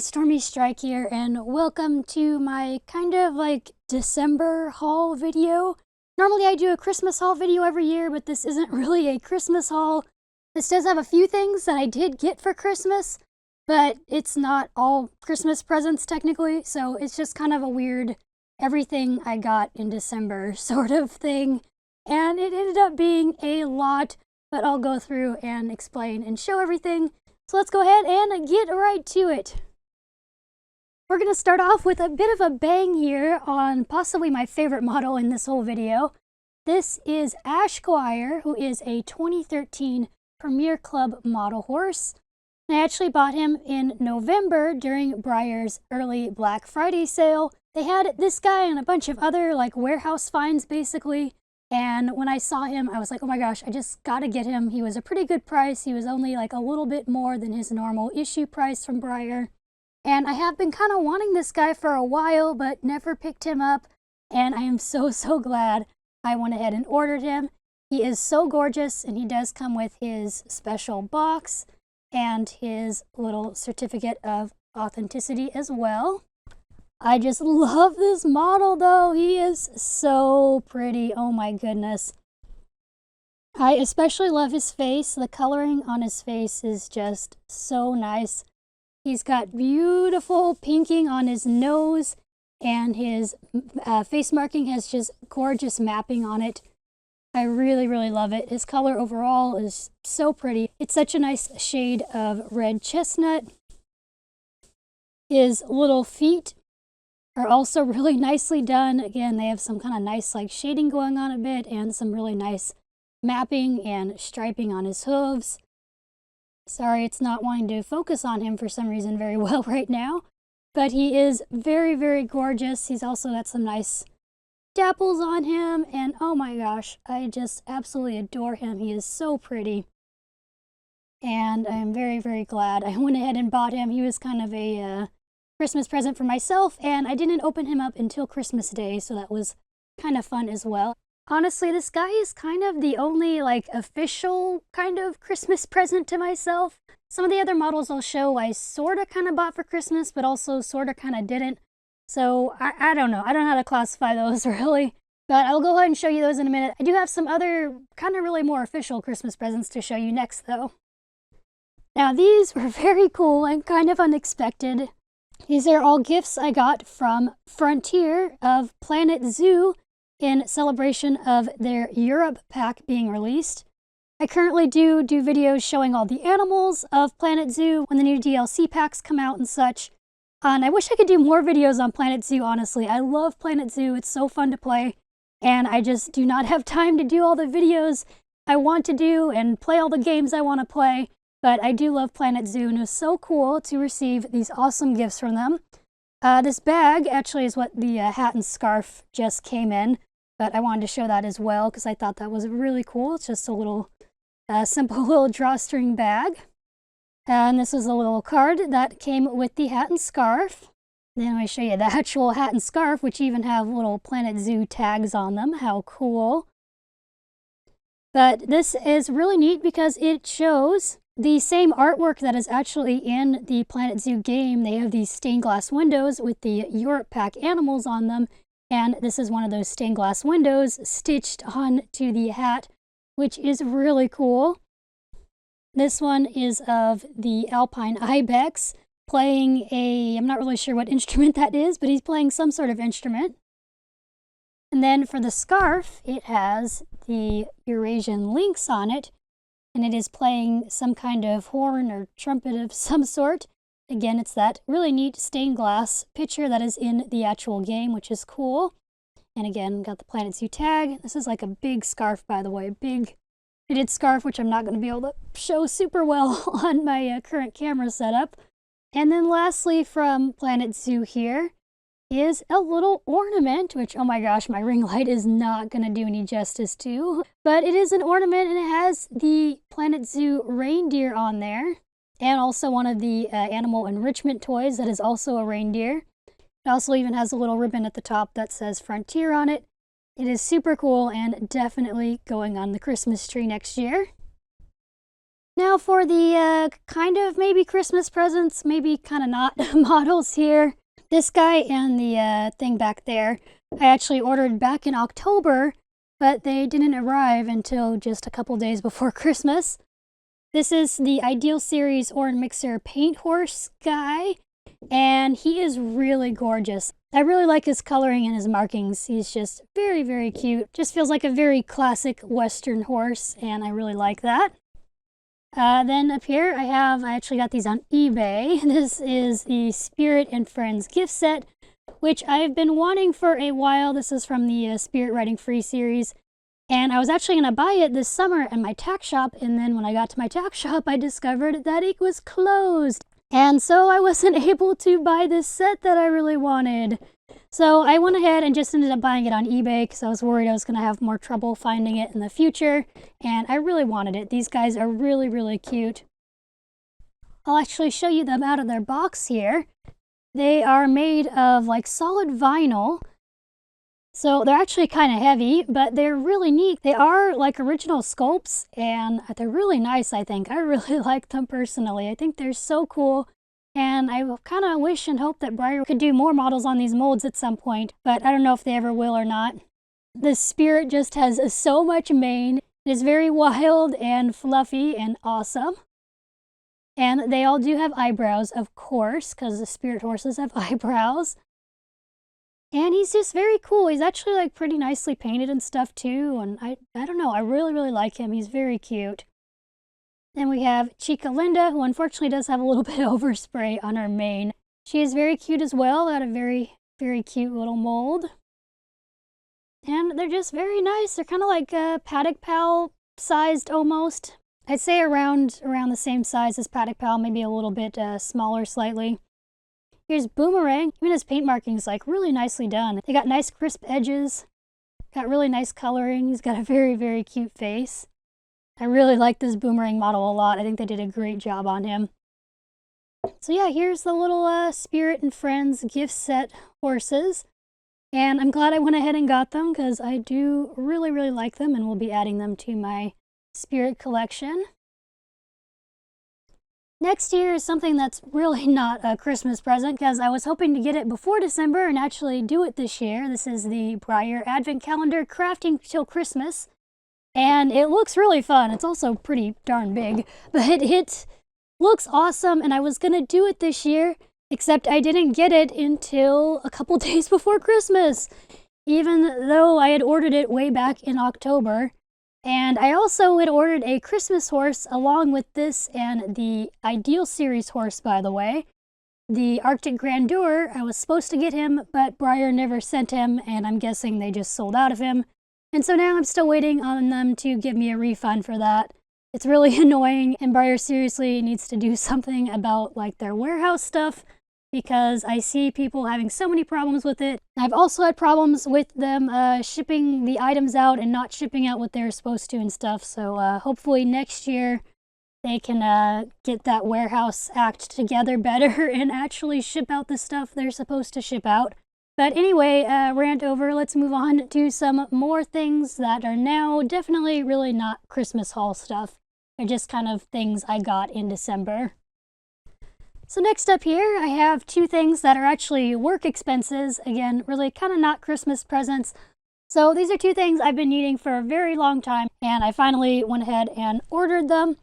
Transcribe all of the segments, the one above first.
everyone, Stormy Strike here, and welcome to my kind of like December haul video. Normally I do a Christmas haul video every year, but this isn't really a Christmas haul. This does have a few things that I did get for Christmas, but it's not all Christmas presents technically, so it's just kind of a weird everything I got in December sort of thing. And it ended up being a lot, but I'll go through and explain and show everything. So let's go ahead and get right to it. We're going to start off with a bit of a bang here on possibly my favorite model in this whole video. This is Ash Squire, who is a 2013 Premier Club model horse. I actually bought him in November during Breyer's early Black Friday sale. They had this guy and a bunch of other like warehouse finds basically. And when I saw him, I was like, oh my gosh, I just gotta get him. He was a pretty good price. He was only like a little bit more than his normal issue price from Breyer. And I have been kind of wanting this guy for a while, but never picked him up. And I am so glad I went ahead and ordered him. He is so gorgeous, and he does come with his special box and his little certificate of authenticity as well. I just love this model though. He is so pretty. Oh my goodness. I especially love his face. The coloring on his face is just so nice. He's got beautiful pinking on his nose, and his face marking has just gorgeous mapping on it. I really love it. His color overall is so pretty. It's such a nice shade of red chestnut. His little feet are also really nicely done. Again, they have some kind of nice like shading going on a bit and some really nice mapping and striping on his hooves. Sorry, it's not wanting to focus on him for some reason very well right now, but he is very gorgeous. He's also got some nice dapples on him, and oh my gosh, I just absolutely adore him. He is so pretty, and I'm very glad I went ahead and bought him. He was kind of a Christmas present for myself, and I didn't open him up until Christmas Day, so that was kind of fun as well. Honestly, this guy is kind of the only like official kind of Christmas present to myself. Some of the other models I'll show I sort of kind of bought for Christmas, but also sort of kind of didn't. So I don't know. I don't know how to classify those really, but I'll go ahead and show you those in a minute. I do have some other kind of really more official Christmas presents to show you next though. Now these were very cool and kind of unexpected. These are all gifts I got from Frontier of Planet Zoo in celebration of their Europe pack being released. I currently do videos showing all the animals of Planet Zoo when the new DLC packs come out and such. And I wish I could do more videos on Planet Zoo, honestly. I love Planet Zoo. It's so fun to play. And I just do not have time to do all the videos I want to do and play all the games I want to play. But I do love Planet Zoo, and it was so cool to receive these awesome gifts from them. This bag actually is what the hat and scarf just came in, but I wanted to show that as well because I thought that was really cool. It's just a little simple little drawstring bag. And this is a little card that came with the hat and scarf. Then I show you the actual hat and scarf, which even have little Planet Zoo tags on them. How cool. But this is really neat because it shows the same artwork that is actually in the Planet Zoo game. They have these stained glass windows with the Europe pack animals on them, and this is one of those stained glass windows stitched onto the hat, which is really cool. This one is of the Alpine Ibex playing I'm not really sure what instrument that is, but he's playing some sort of instrument. And then for the scarf, it has the Eurasian lynx on it, and it is playing some kind of horn or trumpet of some sort. Again, it's that really neat stained glass picture that is in the actual game, which is cool. And again, got the Planet Zoo tag. This is like a big scarf, by the way, a big knitted scarf, which I'm not going to be able to show super well on my current camera setup. And then lastly from Planet Zoo here is a little ornament, which, oh my gosh, my ring light is not going to do any justice to. But it is an ornament, and it has the Planet Zoo reindeer on there, and also one of the animal enrichment toys that is also a reindeer. It also even has a little ribbon at the top that says Frontier on it. It is super cool and definitely going on the Christmas tree next year. Now for the kind of maybe Christmas presents, maybe kind of not models here. This guy and the thing back there, I actually ordered back in October, but they didn't arrive until just a couple days before Christmas. This is the Ideal Series Orange Mixer Paint Horse guy, and he is really gorgeous. I really like his coloring and his markings. He's just very, very cute. Just feels like a very classic Western horse, and I really like that. Then up here I actually got these on eBay. This is the Spirit and Friends gift set, which I've been wanting for a while. This is from the Spirit Writing Free series. And I was actually going to buy it this summer at my tack shop, and then when I got to my tack shop, I discovered that it was closed. And so I wasn't able to buy this set that I really wanted. So I went ahead and just ended up buying it on eBay because I was worried I was going to have more trouble finding it in the future. And I really wanted it. These guys are really, really cute. I'll actually show you them out of their box here. They are made of like solid vinyl. So they're actually kind of heavy, but they're really neat. They are like original sculpts, and they're really nice, I think. I really like them personally. I think they're so cool. And I kind of wish and hope that Breyer could do more models on these molds at some point, but I don't know if they ever will or not. The Spirit just has so much mane. It is very wild and fluffy and awesome. And they all do have eyebrows, of course, because the Spirit horses have eyebrows. And he's just very cool. He's actually like pretty nicely painted and stuff too. And I don't know, I really, really like him. He's very cute. Then we have Chica Linda, who unfortunately does have a little bit of overspray on her mane. She is very cute as well. Got a very, very cute little mold. And they're just very nice. They're kind of like Paddock Pal sized almost. I'd say around the same size as Paddock Pal, maybe a little bit smaller slightly. Here's Boomerang. Even his paint markings like really nicely done. They got nice crisp edges. Got really nice coloring. He's got a very, very cute face. I really like this Boomerang model a lot. I think they did a great job on him. So yeah, here's the little Spirit and Friends gift set horses. And I'm glad I went ahead and got them because I do really, really like them, and we'll be adding them to my Spirit collection. Next here is something that's really not a Christmas present because I was hoping to get it before December and actually do it this year. This is the Breyer Advent Calendar Crafting Till Christmas. And it looks really fun. It's also pretty darn big, but it looks awesome, and I was going to do it this year, except I didn't get it until a couple days before Christmas, even though I had ordered it way back in October. And I also had ordered a Christmas horse along with this and the Ideal Series horse, by the way. The Arctic Grandeur, I was supposed to get him, but Breyer never sent him, and I'm guessing they just sold out of him. And so now I'm still waiting on them to give me a refund for that. It's really annoying, and Breyer seriously needs to do something about like their warehouse stuff, because I see people having so many problems with it. I've also had problems with them shipping the items out and not shipping out what they're supposed to and stuff. So hopefully next year they can get that warehouse act together better and actually ship out the stuff they're supposed to ship out. But anyway, rant over. Let's move on to some more things that are now definitely really not Christmas haul stuff. They're just kind of things I got in December. So next up here, I have two things that are actually work expenses. Again, really kind of not Christmas presents. So these are two things I've been needing for a very long time, and I finally went ahead and ordered them.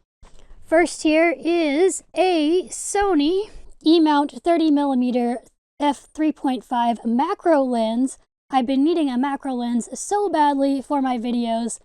First here is a Sony E-mount 30mm f3.5 macro lens. I've been needing a macro lens so badly for my videos,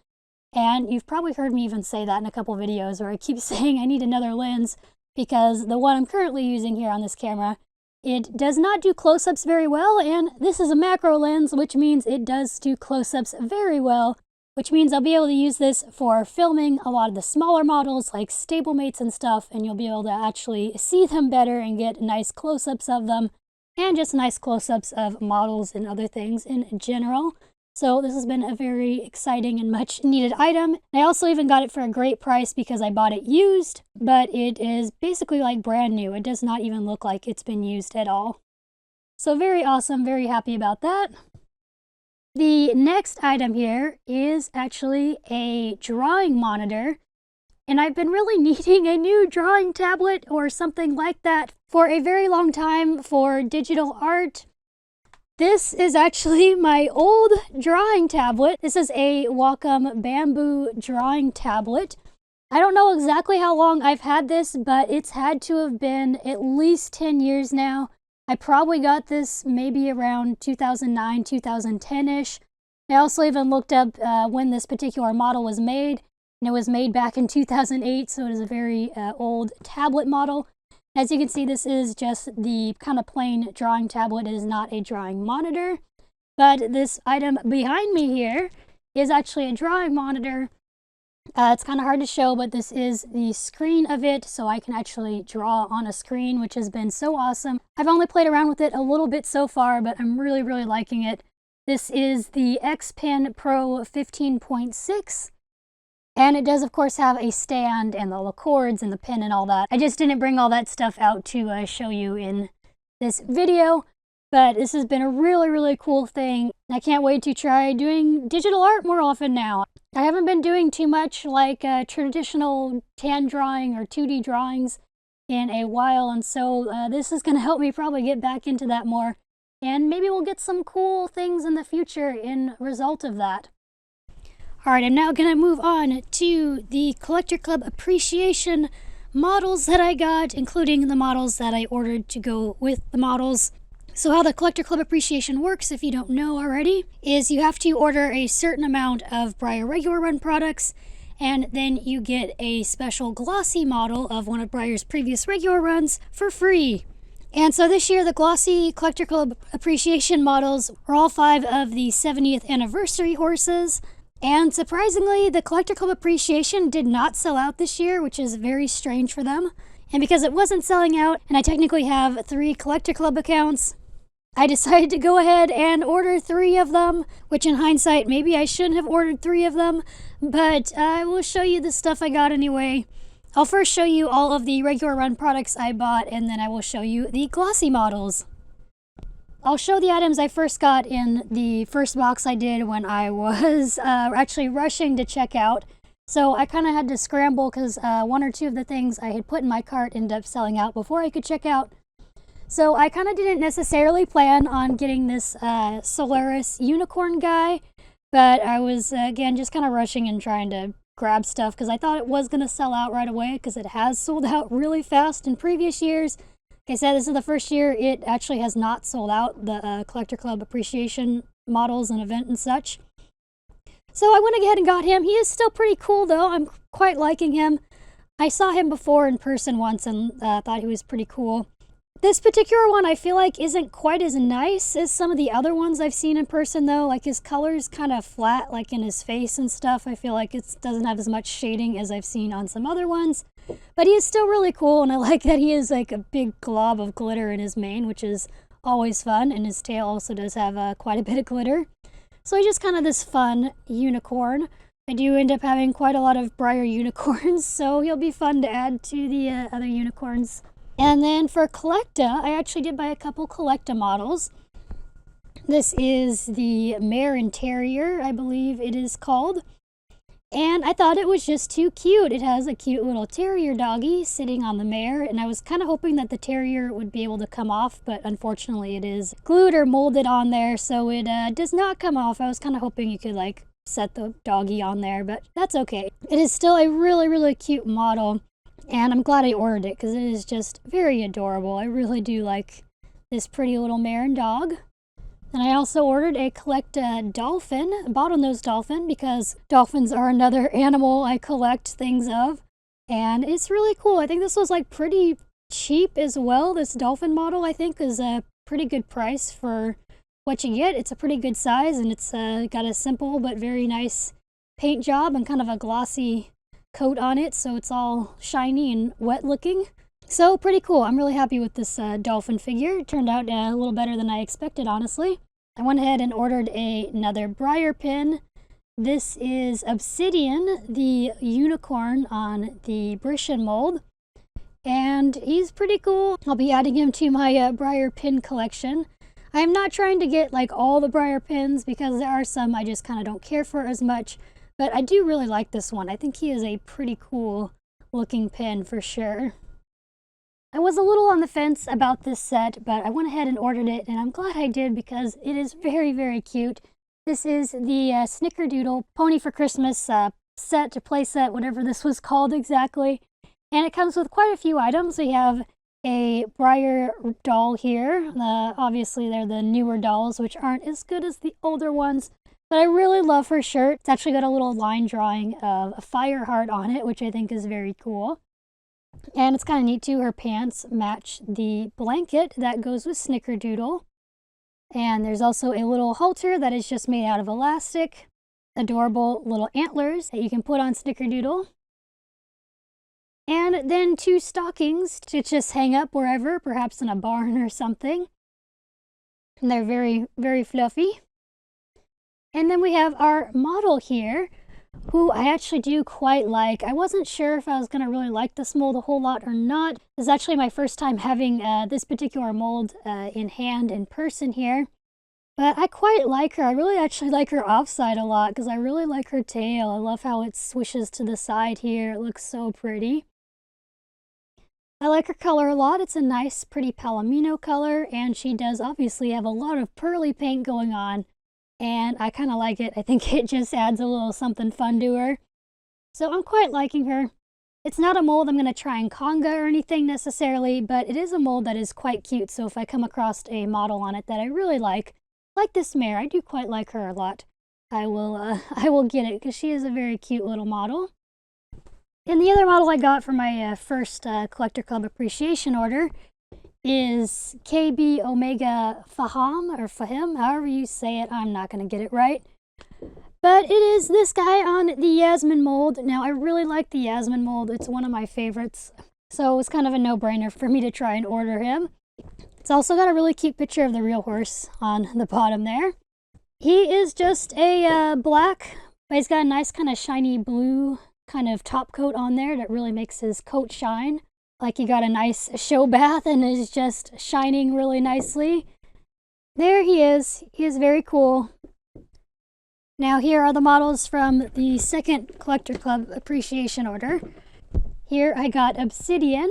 and you've probably heard me even say that in a couple videos where I keep saying I need another lens, because the one I'm currently using here on this camera, it does not do close-ups very well, and this is a macro lens, which means it does do close-ups very well, which means I'll be able to use this for filming a lot of the smaller models like stablemates and stuff, and you'll be able to actually see them better and get nice close-ups of them, and just nice close-ups of models and other things in general. So this has been a very exciting and much needed item. I also even got it for a great price because I bought it used, but it is basically like brand new. It does not even look like it's been used at all. So very awesome, very happy about that. The next item here is actually a drawing monitor. and I've been really needing a new drawing tablet or something like that for a very long time for digital art. This is actually my old drawing tablet. This is a Wacom bamboo drawing tablet. I don't know exactly how long I've had this, but it's had to have been at least 10 years now. I probably got this maybe around 2009, 2010-ish. I also even looked up when this particular model was made, and it was made back in 2008, so it is a very old tablet model. As you can see, this is just the kind of plain drawing tablet. It is not a drawing monitor, but this item behind me here is actually a drawing monitor. It's kind of hard to show, but this is the screen of it, so I can actually draw on a screen, which has been so awesome. I've only played around with it a little bit so far, but I'm really, really liking it. This is the X Pen Pro 15.6. And it does, of course, have a stand and all the cords and the pen and all that. I just didn't bring all that stuff out to show you in this video, but this has been a really, really cool thing. I can't wait to try doing digital art more often now. I haven't been doing too much like traditional hand drawing or 2D drawings in a while, and so this is going to help me probably get back into that more. And maybe we'll get some cool things in the future in result of that. Alright, I'm now going to move on to the Collector Club Appreciation models that I got, including the models that I ordered to go with the models. So how the Collector Club Appreciation works, if you don't know already, is you have to order a certain amount of Breyer regular run products, and then you get a special glossy model of one of Breyer's previous regular runs for free. And so this year, the glossy Collector Club Appreciation models were all 5 of the 70th anniversary horses. And surprisingly, the Collector Club Appreciation did not sell out this year, which is very strange for them. And because it wasn't selling out, and I technically have 3 Collector Club accounts, I decided to go ahead and order 3 of them, which in hindsight, maybe I shouldn't have ordered 3 of them, but I will show you the stuff I got anyway. I'll first show you all of the regular run products I bought, and then I will show you the glossy models. I'll show the items I first got in the first box I did when I was actually rushing to check out. So I kind of had to scramble because 1 or 2 of the things I had put in my cart ended up selling out before I could check out. So I kind of didn't necessarily plan on getting this Solaris unicorn guy, but I was, again, just kind of rushing and trying to grab stuff because I thought it was going to sell out right away because it has sold out really fast in previous years. Like I said, this is the first year it actually has not sold out, the Collector Club Appreciation models and event and such. So I went ahead and got him. He is still pretty cool though. I'm quite liking him. I saw him before in person once and thought he was pretty cool. This particular one I feel like isn't quite as nice as some of the other ones I've seen in person though. Like his color's kind of flat like in his face and stuff. I feel like it doesn't have as much shading as I've seen on some other ones. But he is still really cool, and I like that he is like a big glob of glitter in his mane, which is always fun, and his tail also does have quite a bit of glitter. So he's just kind of this fun unicorn. I do end up having quite a lot of Breyer unicorns, so he'll be fun to add to the other unicorns. And then for Collecta, I actually did buy a couple Collecta models. This is the Mare and Terrier, I believe it is called. And I thought it was just too cute. It has a cute little terrier doggy sitting on the mare, and I was kind of hoping that the terrier would be able to come off, but unfortunately it is glued or molded on there, so it does not come off. I was kind of hoping you could like set the doggy on there, but that's okay. It is still a really, really cute model, and I'm glad I ordered it because it is just very adorable. I really do like this pretty little mare and dog. And I also ordered a Collecta dolphin, a bottlenose dolphin, because dolphins are another animal I collect things of. And it's really cool. I think this was like pretty cheap as well. This dolphin model I think is a pretty good price for what you get. It's a pretty good size, and it's got a simple but very nice paint job and kind of a glossy coat on it, so it's all shiny and wet looking. So pretty cool. I'm really happy with this dolphin figure. It turned out a little better than I expected, honestly. I went ahead and ordered another Breyer pin. This is Obsidian, the unicorn on the Brishan mold. And he's pretty cool. I'll be adding him to my Breyer pin collection. I'm not trying to get like all the Breyer pins because there are some I just kind of don't care for as much. But I do really like this one. I think he is a pretty cool looking pin for sure. I was a little on the fence about this set, but I went ahead and ordered it, and I'm glad I did because it is very, very cute. This is the Snickerdoodle Pony for Christmas set, play set, whatever this was called exactly. And it comes with quite a few items. We have a Breyer doll here. Obviously, they're the newer dolls, which aren't as good as the older ones. But I really love her shirt. It's actually got a little line drawing of a fire heart on it, which I think is very cool. And it's kind of neat too. Her pants match the blanket that goes with Snickerdoodle. And there's also a little halter that is just made out of elastic. Adorable little antlers that you can put on Snickerdoodle. And then 2 stockings to just hang up wherever, perhaps in a barn or something. And they're very, very fluffy. And then we have our model here, who I actually do quite like. I wasn't sure if I was going to really like this mold a whole lot or not. This is actually my first time having this particular mold in hand in person here. But I quite like her. I really actually like her offside a lot because I really like her tail. I love how it swishes to the side here. It looks so pretty. I like her color a lot. It's a nice, pretty palomino color, and she does obviously have a lot of pearly paint going on. And I kind of like it. I think it just adds a little something fun to her. So I'm quite liking her. It's not a mold I'm going to try and conga or anything necessarily, but it is a mold that is quite cute. So if I come across a model on it that I really like this mare, I do quite like her a lot. I will get it because she is a very cute little model. And the other model I got for my first Collector Club Appreciation order is KB Omega Faham, or Fahim, however you say it. I'm not going to get it right. But it is this guy on the Yasmin mold. Now, I really like the Yasmin mold. It's one of my favorites. So it was kind of a no-brainer for me to try and order him. It's also got a really cute picture of the real horse on the bottom there. He is just a black, but he's got a nice kind of shiny blue kind of top coat on there that really makes his coat shine. Like he got a nice show bath and is just shining really nicely. There he is. He is very cool. Now here are the models from the second Collector Club Appreciation order. Here I got Obsidian,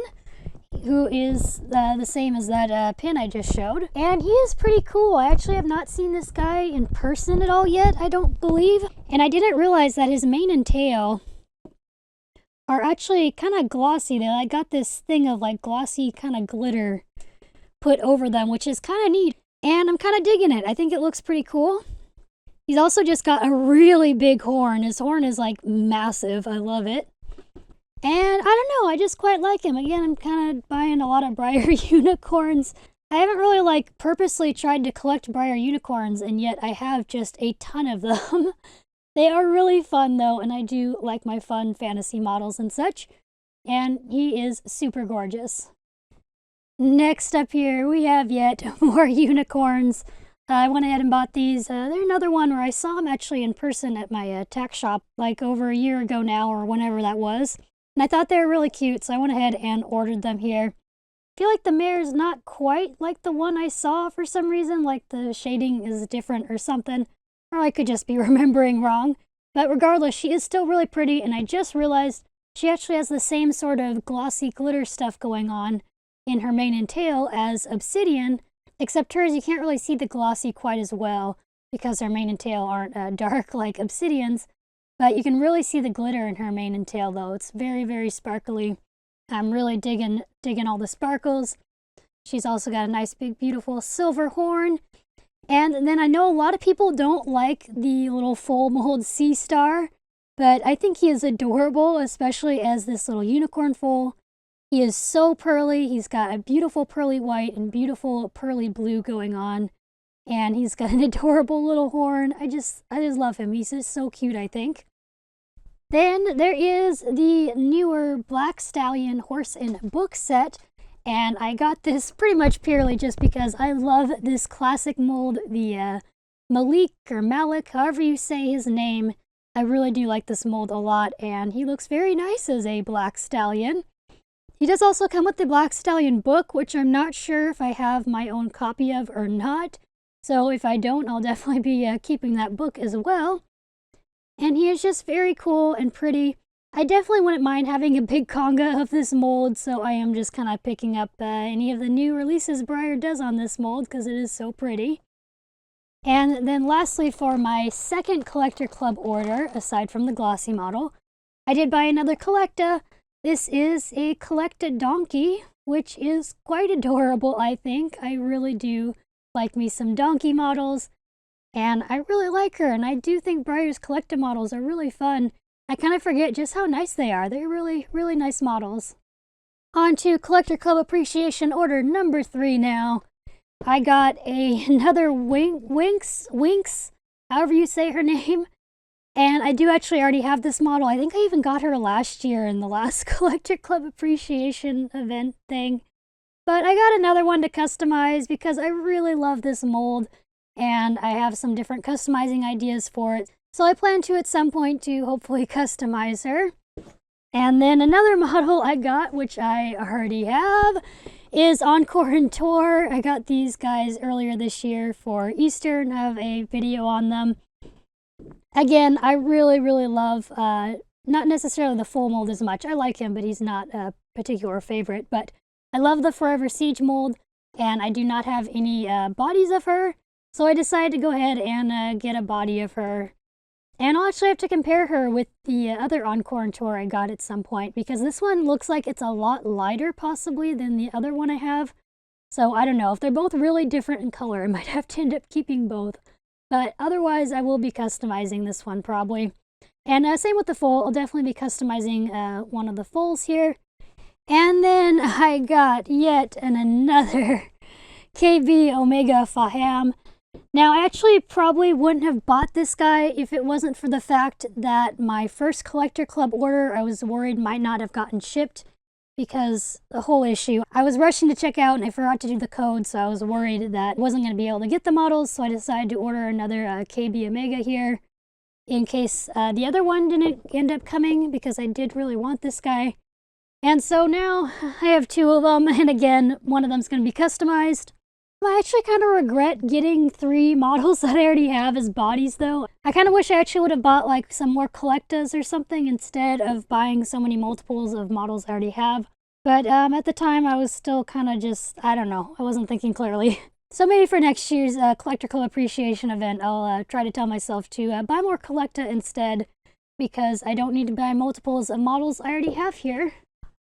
who is the same as that pin I just showed. And he is pretty cool. I actually have not seen this guy in person at all yet, I don't believe. And I didn't realize that his mane and tail are actually kind of glossy. They like got this thing of like glossy kind of glitter put over them, which is kind of neat. And I'm kind of digging it. I think it looks pretty cool. He's also just got a really big horn. His horn is like massive. I love it. And I don't know, I just quite like him. Again, I'm kind of buying a lot of Breyer unicorns. I haven't really like purposely tried to collect Breyer unicorns, and yet I have just a ton of them. They are really fun though, and I do like my fun fantasy models and such. And he is super gorgeous. Next up here, we have yet more unicorns. I went ahead and bought these. They're another one where I saw them actually in person at my tack shop like over a year ago now, or whenever that was. And I thought they were really cute, so I went ahead and ordered them here. I feel like the mare is not quite like the one I saw for some reason, like the shading is different or something. Or I could just be remembering wrong. But regardless, she is still really pretty, and I just realized she actually has the same sort of glossy glitter stuff going on in her mane and tail as Obsidian, except hers you can't really see the glossy quite as well because her mane and tail aren't dark like Obsidian's. But you can really see the glitter in her mane and tail though. It's very, very sparkly. I'm really digging all the sparkles. She's also got a nice big beautiful silver horn. And then I know a lot of people don't like the little full mold sea star, but I think he is adorable, especially as this little unicorn foal. He is so pearly. He's got a beautiful pearly white and beautiful pearly blue going on. And he's got an adorable little horn. I just love him. He's just so cute, I think. Then there is the newer Black Stallion horse and book set. And I got this pretty much purely just because I love this classic mold, the Malik or Malik, however you say his name. I really do like this mold a lot, and he looks very nice as a Black Stallion. He does also come with the Black Stallion book, which I'm not sure if I have my own copy of or not. So if I don't, I'll definitely be keeping that book as well. And he is just very cool and pretty. I definitely wouldn't mind having a big conga of this mold, so I am just kind of picking up any of the new releases Breyer does on this mold because it is so pretty. And then lastly, for my second Collector Club order, aside from the glossy model, I did buy another Collecta. This is a Collecta Donkey, which is quite adorable, I think. I really do like me some donkey models, and I really like her, and I do think Breyer's Collecta models are really fun. I kind of forget just how nice they are. They're really, really nice models. On to Collector Club Appreciation Order number 3 now. I got another Winx, however you say her name. And I do actually already have this model. I think I even got her last year in the last Collector Club Appreciation event thing. But I got another one to customize because I really love this mold. And I have some different customizing ideas for it. So I plan to at some point to hopefully customize her. And then another model I got, which I already have, is Encore and Tour. I got these guys earlier this year for Easter and have a video on them. Again, I really, really love, not necessarily the full mold as much. I like him, but he's not a particular favorite. But I love the Forever Siege mold, and I do not have any bodies of her. So I decided to go ahead and get a body of her. And I'll actually have to compare her with the other Encore and Tour I got at some point, because this one looks like it's a lot lighter possibly than the other one I have. So I don't know, if they're both really different in color, I might have to end up keeping both. But otherwise, I will be customizing this one probably. And same with the foal, I'll definitely be customizing one of the foals here. And then I got yet another KB Omega Faham. Now, I actually probably wouldn't have bought this guy if it wasn't for the fact that my first Collector Club order I was worried might not have gotten shipped, because the whole issue, I was rushing to check out and I forgot to do the code, so I was worried that I wasn't going to be able to get the models, so I decided to order another KB Omega here in case the other one didn't end up coming, because I did really want this guy. And so now I have 2 of them, and again, one of them's going to be customized. I actually kind of regret getting 3 models that I already have as bodies though. I kind of wish I actually would have bought like some more Collectas or something instead of buying so many multiples of models I already have. But at the time I was still kind of just, I don't know, I wasn't thinking clearly. So maybe for next year's Collector Club Appreciation event, I'll try to tell myself to buy more Collecta instead, because I don't need to buy multiples of models I already have here.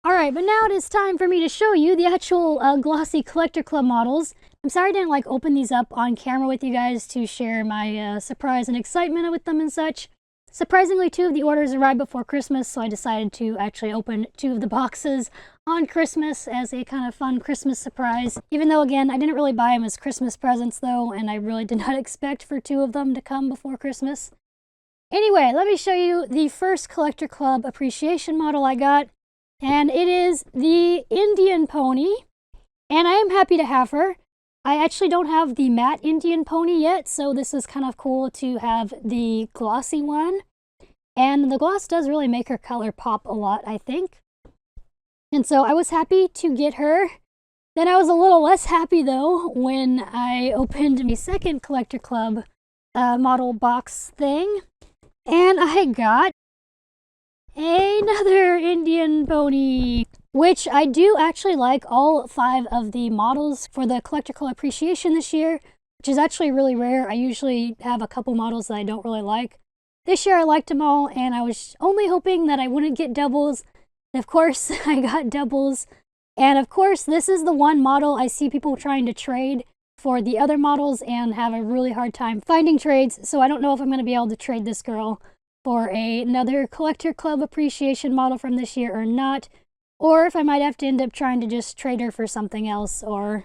Alright, but now it is time for me to show you the actual glossy Collector Club models. I'm sorry I didn't like open these up on camera with you guys to share my surprise and excitement with them and such. Surprisingly, 2 of the orders arrived before Christmas, so I decided to actually open 2 of the boxes on Christmas as a kind of fun Christmas surprise. Even though, again, I didn't really buy them as Christmas presents though, and I really did not expect for 2 of them to come before Christmas. Anyway, let me show you the first Collector Club Appreciation model I got. And it is the Indian Pony, and I am happy to have her. I actually don't have the matte Indian Pony yet, so this is kind of cool to have the glossy one. And the gloss does really make her color pop a lot, I think. And so I was happy to get her. Then I was a little less happy though when I opened my second Collector Club model box thing, and I got another Indian Pony, which I do actually like all 5 of the models for the Collector Club Appreciation this year, which is actually really rare. I usually have a couple models that I don't really like. This year I liked them all, and I was only hoping that I wouldn't get doubles. Of course, I got doubles. And of course, this is the one model I see people trying to trade for the other models and have a really hard time finding trades, so I don't know if I'm going to be able to trade this girl for another Collector Club Appreciation model from this year or not, or if I might have to end up trying to just trade her for something else, or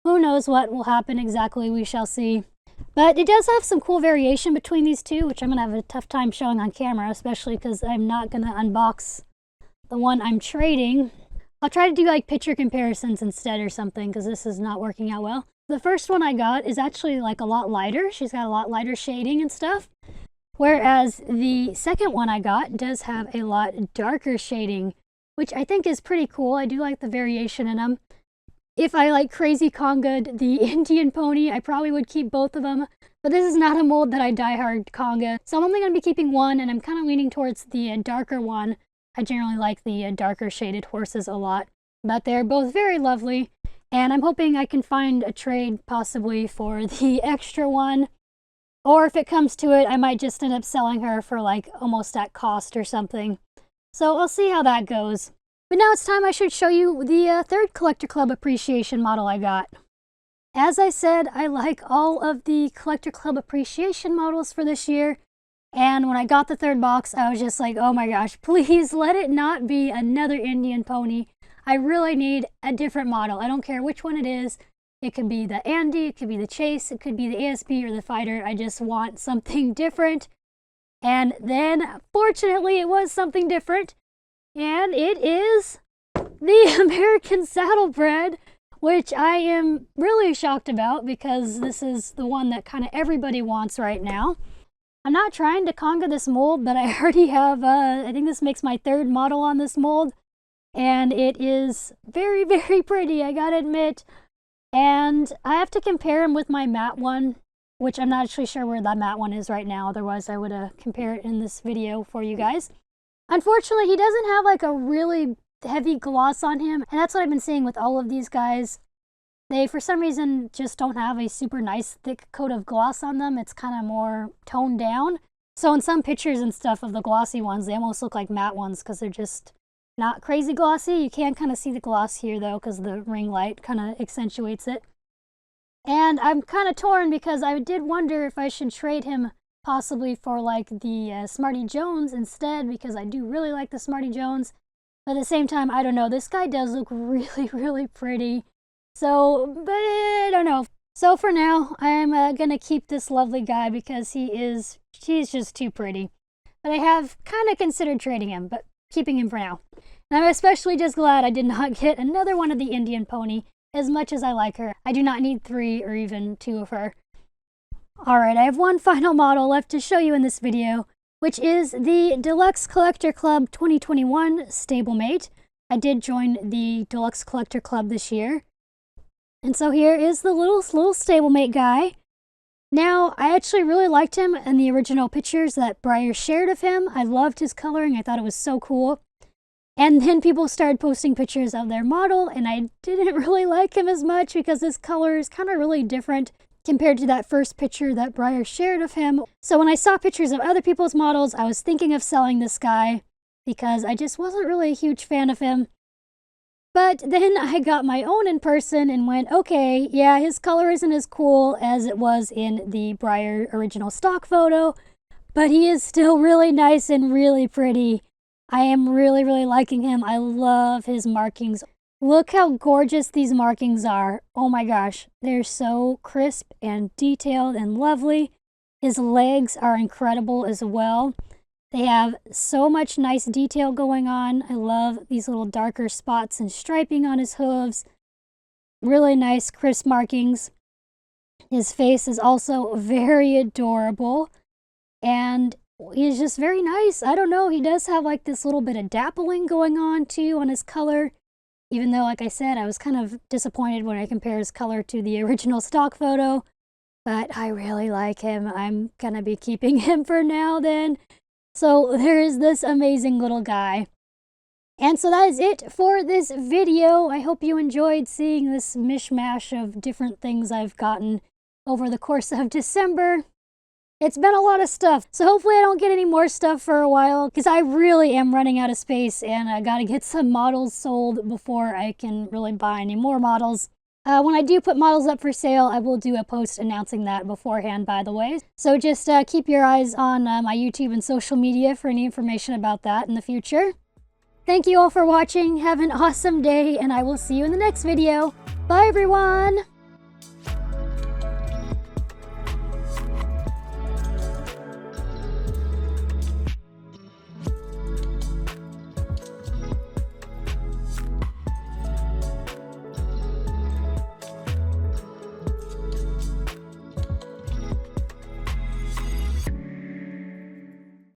who knows what will happen exactly, we shall see. But it does have some cool variation between these 2, which I'm going to have a tough time showing on camera, especially because I'm not going to unbox the one I'm trading. I'll try to do like picture comparisons instead or something, because this is not working out well. The first one I got is actually like a lot lighter. She's got a lot lighter shading and stuff. Whereas the second one I got does have a lot darker shading, which I think is pretty cool. I do like the variation in them. If I like crazy conga'd the Indian Pony, I probably would keep both of them. But this is not a mold that I diehard conga, so I'm only going to be keeping one, and I'm kind of leaning towards the darker one. I generally like the darker shaded horses a lot, but they're both very lovely, and I'm hoping I can find a trade possibly for the extra one. Or if it comes to it, I might just end up selling her for like almost at cost or something. So I'll see how that goes. But now it's time I should show you the third Collector Club Appreciation model I got. As I said, I like all of the Collector Club Appreciation models for this year. And when I got the third box, I was just like, oh my gosh, please let it not be another Indian pony. I really need a different model. I don't care which one it is. It could be the Andy, it could be the Chase, it could be the ASP or the Fighter. I just want something different. And then, fortunately, it was something different. And it is the American Saddlebred, which I am really shocked about because this is the one that kind of everybody wants right now. I'm not trying to conga this mold, but I already have, I think this makes my third model on this mold. And it is very, very pretty, I gotta admit. And I have to compare him with my matte one, which I'm not actually sure where that matte one is right now. Otherwise, I would compare it in this video for you guys. Unfortunately, he doesn't have like a really heavy gloss on him. And that's what I've been seeing with all of these guys. They, for some reason, just don't have a super nice thick coat of gloss on them. It's kind of more toned down. So in some pictures and stuff of the glossy ones, they almost look like matte ones because they're just not crazy glossy. You can kind of see the gloss here though because the ring light kind of accentuates it. And I'm kind of torn because I did wonder if I should trade him possibly for like the Smarty Jones instead, because I do really like the Smarty Jones. But at the same time, I don't know. This guy does look really, really pretty. So, but I don't know. So for now, I'm going to keep this lovely guy because he's just too pretty. But I have kind of considered trading him, but keeping him for now. And I'm especially just glad I did not get another one of the Indian pony. As much as I like her, I do not need 3 or even 2 of her. Alright, I have one final model left to show you in this video, which is the Deluxe Collector Club 2021 Stablemate. I did join the Deluxe Collector Club this year. And so here is the little stablemate guy. Now, I actually really liked him in the original pictures that Breyer shared of him. I loved his coloring. I thought it was so cool. And then people started posting pictures of their model, and I didn't really like him as much because his color is kind of really different compared to that first picture that Breyer shared of him. So when I saw pictures of other people's models, I was thinking of selling this guy because I just wasn't really a huge fan of him. But then I got my own in person and went, okay, yeah, his color isn't as cool as it was in the Breyer original stock photo, but he is still really nice and really pretty. I am really, really liking him. I love his markings. Look how gorgeous these markings are. Oh my gosh, they're so crisp and detailed and lovely. His legs are incredible as well. They have so much nice detail going on. I love these little darker spots and striping on his hooves. Really nice crisp markings. His face is also very adorable. And he's just very nice. I don't know, he does have like this little bit of dappling going on too on his color. Even though, like I said, I was kind of disappointed when I compare his color to the original stock photo. But I really like him. I'm gonna be keeping him for now then. So there is this amazing little guy. And so that is it for this video. I hope you enjoyed seeing this mishmash of different things I've gotten over the course of December. It's been a lot of stuff, so hopefully I don't get any more stuff for a while, because I really am running out of space and I gotta get some models sold before I can really buy any more models. When I do put models up for sale, I will do a post announcing that beforehand, by the way. So just keep your eyes on my YouTube and social media for any information about that in the future. Thank you all for watching. Have an awesome day, and I will see you in the next video. Bye, everyone!